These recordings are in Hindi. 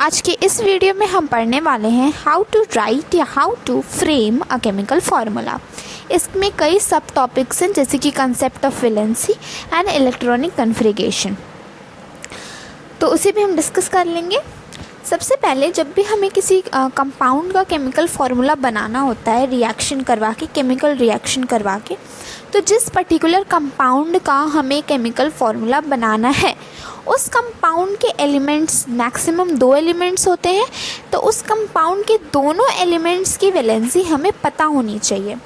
आज के इस वीडियो में हम पढ़ने वाले हैं हाउ टू राइट या how to frame a chemical formula. इसमें कई सब टॉपिक्स हैं जैसे कि concept of valency and electronic configuration, तो उसे भी हम डिस्कस कर लेंगे। सबसे पहले जब भी हमें किसी कंपाउंड का केमिकल फार्मूला बनाना होता है रिएक्शन करवा के, केमिकल रिएक्शन करवा के, तो जिस पर्टिकुलर कंपाउंड का हमें केमिकल फार्मूला बनाना है उस कंपाउंड के एलिमेंट्स मैक्सिमम 2 एलिमेंट्स होते हैं, तो उस कंपाउंड के दोनों एलिमेंट्स की वैलेंसी हमें पता होनी चाहिए।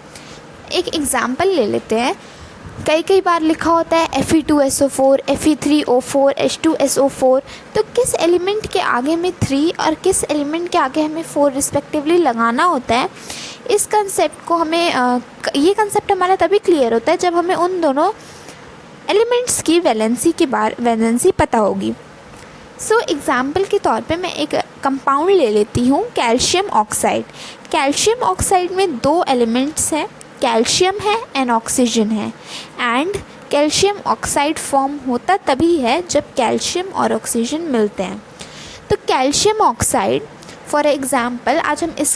एक एग्जांपल ले लेते हैं। कई बार लिखा होता है Fe2SO4, Fe3O4, H2SO4, तो किस एलिमेंट के आगे में 3 और किस एलिमेंट के आगे हमें 4 रिस्पेक्टिवली लगाना होता है। इस कंसेप्ट को हमें ये कंसेप्ट हमारा तभी क्लियर होता है जब हमें उन दोनों एलिमेंट्स की वैलेंसी पता होगी। सो एग्ज़ाम्पल के तौर पे मैं एक कंपाउंड ले लेती हूँ, कैल्शियम ऑक्साइड। कैल्शियम ऑक्साइड में 2 एलिमेंट्स हैं, कैल्शियम है एंड ऑक्सीजन है। एंड कैल्शियम ऑक्साइड फॉर्म होता तभी है जब कैल्शियम और ऑक्सीजन मिलते हैं। तो कैल्शियम ऑक्साइड फॉर एग्ज़ाम्पल आज हम इस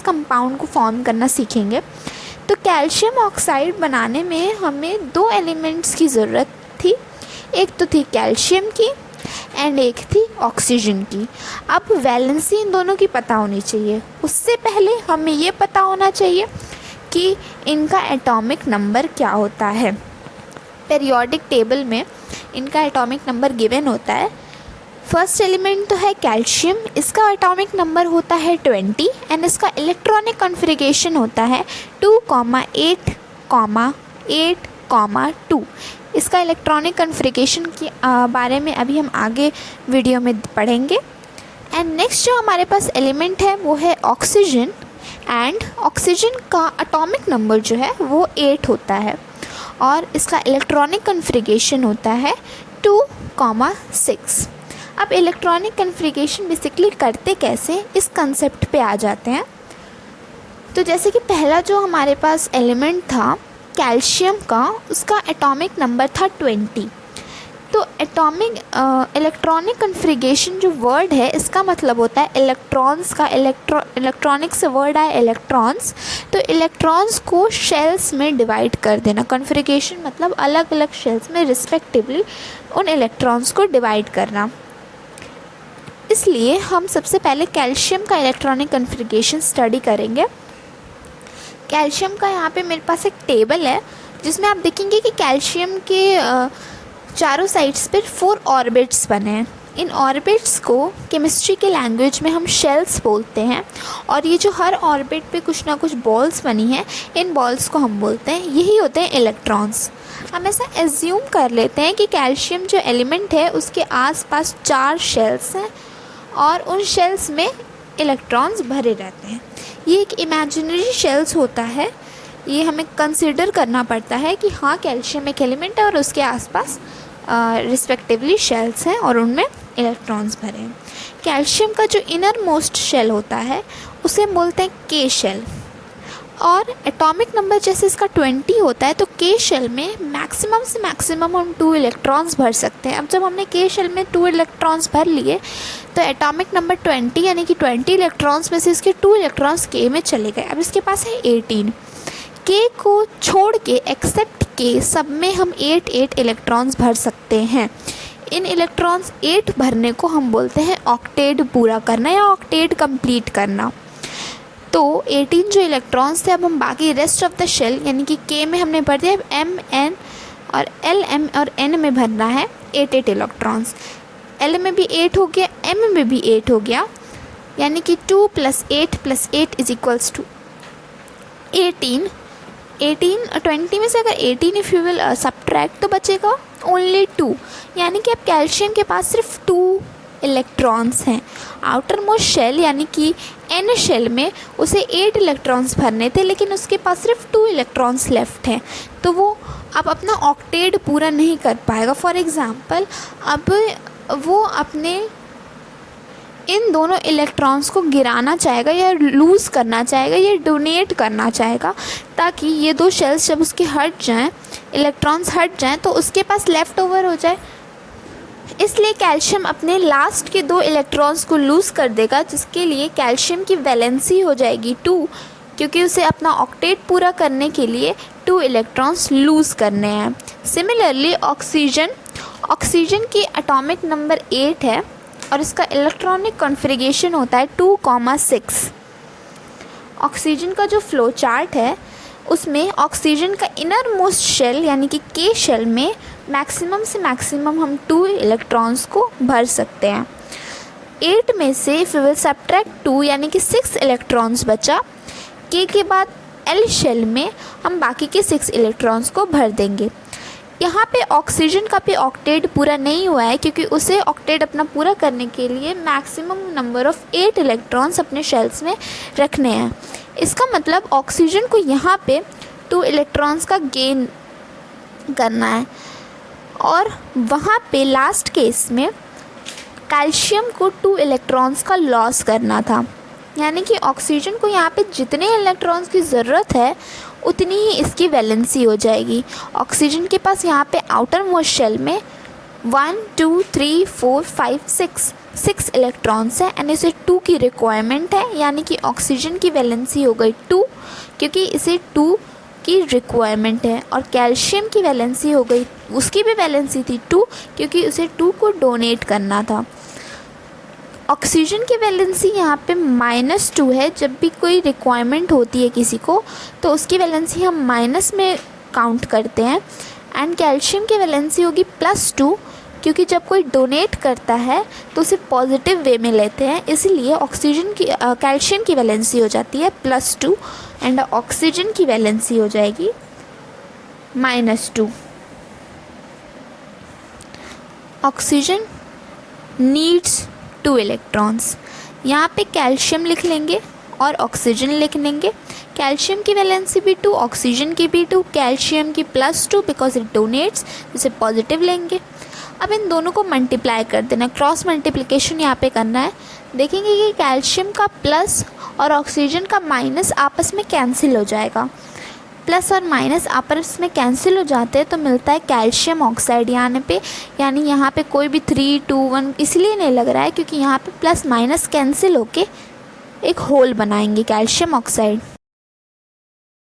कंपाउंड को फॉर्म करना सीखेंगे। तो कैल्शियम ऑक्साइड बनाने में हमें 2 एलिमेंट्स की ज़रूरत थी, एक तो थी कैल्शियम की एंड एक थी ऑक्सीजन की। अब वैलेंसी इन दोनों की पता होनी चाहिए। उससे पहले हमें ये पता होना चाहिए कि इनका एटॉमिक नंबर क्या होता है। पीरियोडिक टेबल में इनका एटॉमिक नंबर गिवन होता है। फर्स्ट एलिमेंट तो है कैल्शियम, इसका एटॉमिक नंबर होता है 20 एंड इसका इलेक्ट्रॉनिक कॉन्फ़िगरेशन होता है 2,8,8,2। इसका इलेक्ट्रॉनिक कॉन्फ़िगरेशन के बारे में अभी हम आगे वीडियो में पढ़ेंगे। एंड नेक्स्ट जो हमारे पास एलिमेंट है वो है ऑक्सीजन, एंड ऑक्सीजन का एटॉमिक नंबर जो है वो 8 होता है और इसका इलेक्ट्रॉनिक कॉन्फ़िगरेशन होता है 2,6। अब इलेक्ट्रॉनिक कॉन्फ़िगरेशन बेसिकली करते कैसे, इस कंसेप्ट पे आ जाते हैं। तो जैसे कि पहला जो हमारे पास एलिमेंट था कैल्शियम का, उसका एटॉमिक नंबर था 20। तो इलेक्ट्रॉनिक कॉन्फ़िगरेशन जो वर्ड है इसका मतलब होता है इलेक्ट्रॉन्स का, इलेक्ट्रॉनिक से वर्ड आया इलेक्ट्रॉन्स, तो इलेक्ट्रॉन्स को शेल्स में डिवाइड कर देना। कॉन्फ़िगरेशन मतलब अलग अलग शेल्स में रिस्पेक्टिवली उन इलेक्ट्रॉन्स को डिवाइड करना। इसलिए हम सबसे पहले कैल्शियम का इलेक्ट्रॉनिक कॉन्फ़िगरेशन स्टडी करेंगे। कैल्शियम का यहाँ पे मेरे पास एक टेबल है जिसमें आप देखेंगे कि कैल्शियम के चारों साइड्स पर 4 ऑर्बिट्स बने हैं। इन ऑर्बिट्स को केमिस्ट्री के लैंग्वेज में हम शेल्स बोलते हैं, और ये जो हर ऑर्बिट पे कुछ ना कुछ बॉल्स बनी हैं, इन बॉल्स को हम बोलते हैं, यही होते हैं इलेक्ट्रॉन्स। हम ऐसा एज्यूम कर लेते हैं कि कैल्शियम जो एलिमेंट है उसके आसपास 4 शेल्स हैं और उन शेल्स में इलेक्ट्रॉन्स भरे रहते हैं। ये एक इमेजिनरी शेल्स होता है, ये हमें कंसिडर करना पड़ता है कि हाँ कैल्शियम एक एलिमेंट है और उसके आसपास रिस्पेक्टिवली शेल्स हैं और उनमें इलेक्ट्रॉन्स भरे हैं। कैल्शियम का जो इनर मोस्ट शेल होता है उसे बोलते हैं के शेल, और एटॉमिक नंबर जैसे इसका 20 होता है तो के शेल में मैक्सिमम से मैक्सिमम हम 2 इलेक्ट्रॉन्स भर सकते हैं। अब जब हमने के शेल में 2 इलेक्ट्रॉन्स भर लिए तो एटॉमिक नंबर 20 यानी कि 20 इलेक्ट्रॉन्स में से इसके 2 इलेक्ट्रॉन्स के में चले गए। अब इसके पास है 18। के को छोड़ के एक्सेप्ट के सब में हम 8 इलेक्ट्रॉन्स भर सकते हैं। इन इलेक्ट्रॉन्स 8 भरने को हम बोलते हैं ऑक्टेट पूरा करना या ऑक्टेट कंप्लीट करना। तो 18 जो इलेक्ट्रॉन्स थे, अब हम बाकी रेस्ट ऑफ द शेल यानी कि के में हमने भर दिया, एम एन और एल एम और एन में भरना है 8 इलेक्ट्रॉन्स। एल में भी 8 हो गया, एम में भी 8 हो गया, यानी कि 2 + 8 + 8 = 18। 20 में से अगर 18 इफ़ यू विल सब्ट्रैक्ट तो बचेगा ओनली 2, यानी कि अब कैल्शियम के पास सिर्फ 2 इलेक्ट्रॉन्स हैं। आउटर मोस्ट शेल यानी कि एन शेल में उसे 8 इलेक्ट्रॉन्स भरने थे, लेकिन उसके पास सिर्फ 2 इलेक्ट्रॉन्स लेफ्ट हैं, तो वो अब अपना ऑक्टेट पूरा नहीं कर पाएगा। फॉर एग्ज़ाम्पल अब वो अपने इन दोनों इलेक्ट्रॉन्स को गिराना चाहेगा या लूज़ करना चाहेगा या डोनेट करना चाहेगा, ताकि ये 2 शेल्स जब उसके हट जाएं, इलेक्ट्रॉन्स हट जाएं, तो उसके पास लेफ़्ट ओवर हो जाए इसलिए कैल्शियम अपने लास्ट के 2 इलेक्ट्रॉन्स को लूज़ कर देगा, जिसके लिए कैल्शियम की वैलेंसी हो जाएगी 2, क्योंकि उसे अपना ऑक्टेट पूरा करने के लिए 2 इलेक्ट्रॉन्स लूज़ करने हैं। सिमिलरली ऑक्सीजन की एटॉमिक नंबर 8 है और इसका इलेक्ट्रॉनिक कॉन्फ़िगरेशन होता है 2,6। ऑक्सीजन का जो फ्लो चार्ट है उसमें ऑक्सीजन का इनर मोस्ट शेल यानी कि के शेल में मैक्सिमम से मैक्सिमम हम 2 इलेक्ट्रॉन्स को भर सकते हैं। 8 में से इफ वी विल सब्ट्रैक्ट 2 यानी कि 6 इलेक्ट्रॉन्स बचा, के बाद एल शेल में हम बाकी के 6 इलेक्ट्रॉन्स को भर देंगे। यहाँ पे ऑक्सीजन का भी ऑक्टेट पूरा नहीं हुआ है, क्योंकि उसे ऑक्टेट अपना पूरा करने के लिए मैक्सिमम नंबर ऑफ़ 8 इलेक्ट्रॉन्स अपने शेल्स में रखने हैं। इसका मतलब ऑक्सीजन को यहाँ पे 2 इलेक्ट्रॉन्स का गेन करना है, और वहाँ पे लास्ट केस में कैल्शियम को 2 इलेक्ट्रॉन्स का लॉस करना था। यानी कि ऑक्सीजन को यहाँ पे जितने इलेक्ट्रॉन्स की ज़रूरत है उतनी ही इसकी वैलेंसी हो जाएगी। ऑक्सीजन के पास यहाँ पे आउटर मोस्ट शेल में 1 2 3 4 5 6 इलेक्ट्रॉन्स हैं एंड इसे 2 की रिक्वायरमेंट है, यानी कि ऑक्सीजन की वैलेंसी हो गई 2, क्योंकि इसे 2 की रिक्वायरमेंट है। और कैल्शियम की वैलेंसी हो गई, उसकी भी वैलेंसी थी 2, क्योंकि उसे 2 को डोनेट करना था। ऑक्सीजन की वैलेंसी यहाँ पे -2 है। जब भी कोई रिक्वायरमेंट होती है किसी को तो उसकी वैलेंसी हम माइनस में काउंट करते हैं, एंड कैल्शियम की वैलेंसी होगी +2, क्योंकि जब कोई डोनेट करता है तो उसे पॉजिटिव वे में लेते हैं, इसलिए ऑक्सीजन की कैल्शियम की वैलेंसी हो जाती है +2 एंड ऑक्सीजन की वैलेंसी हो जाएगी -2। Oxygen needs 2 electrons. यहाँ पे कैल्शियम लिख लेंगे और ऑक्सीजन लिख लेंगे। कैल्शियम की वैलेंसी भी 2, ऑक्सीजन की भी 2, कैल्शियम की +2 बिकॉज इट डोनेट्स, जिसे पॉजिटिव लेंगे। अब इन दोनों को मल्टीप्लाई कर देना, क्रॉस मल्टीप्लिकेशन यहाँ पे करना है। देखेंगे कि कैल्शियम का प्लस और ऑक्सीजन का माइनस आपस में कैंसिल हो जाएगा। प्लस और माइनस आपस में कैंसिल हो जाते हैं तो मिलता है कैल्शियम ऑक्साइड। यानी यहाँ पे कोई भी 3 2 1 इसलिए नहीं लग रहा है, क्योंकि यहाँ पे प्लस माइनस कैंसिल होके एक होल बनाएंगे कैल्शियम ऑक्साइड।